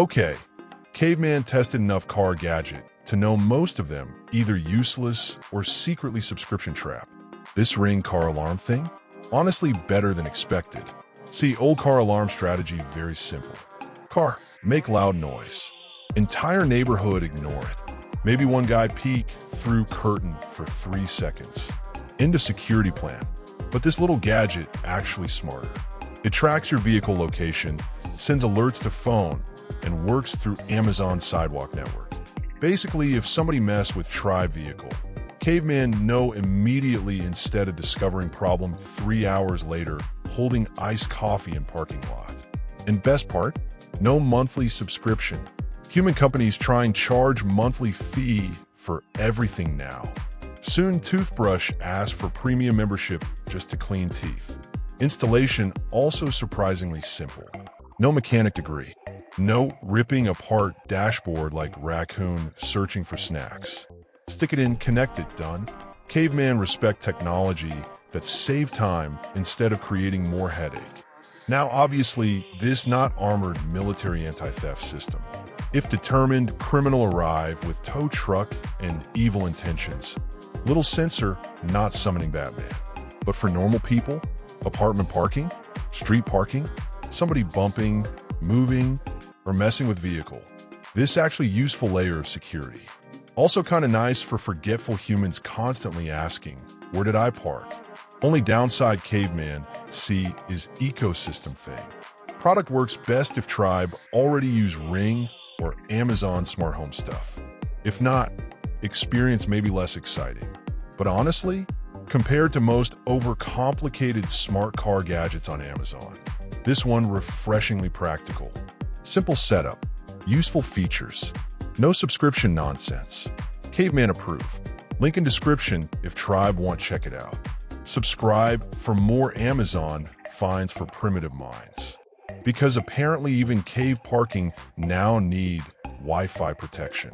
Okay, Caveman tested enough car gadget to know most of them either useless or secretly subscription trap. This Ring car alarm thing? Honestly better than expected. See, old car alarm strategy very simple. Car, make loud noise. Entire neighborhood ignore it. Maybe one guy peek through curtain for 3 seconds. End of security plan. But this little gadget actually smarter. It tracks your vehicle location, sends alerts to phone, and works through Amazon Sidewalk network. Basically, if somebody mess with Tribe vehicle, Caveman know immediately instead of discovering problem 3 hours later holding iced coffee in parking lot. And best part, no monthly subscription. Human companies try and charge monthly fee for everything now. Soon toothbrush asks for premium membership just to clean teeth. Installation also surprisingly simple. No mechanic degree. No ripping apart dashboard like raccoon searching for snacks. Stick it in, connect it, done. Caveman respect technology that save time instead of creating more headache. Now obviously, this not armored military anti-theft system. If determined, criminal arrive with tow truck and evil intentions. Little sensor, not summoning Batman. But for normal people, apartment parking, street parking, somebody bumping, moving, or messing with vehicle. This actually useful layer of security. Also kind of nice for forgetful humans constantly asking, where did I park? Only downside Caveman see is ecosystem thing. Product works best if Tribe already use Ring or Amazon smart home stuff. If not, experience may be less exciting. But honestly, compared to most overcomplicated smart car gadgets on Amazon, this one refreshingly practical. Simple setup, useful features, no subscription nonsense. Caveman approve. Link in description if Tribe want check it out. Subscribe for more Amazon finds for primitive minds. Because apparently even cave parking now need Wi-Fi protection.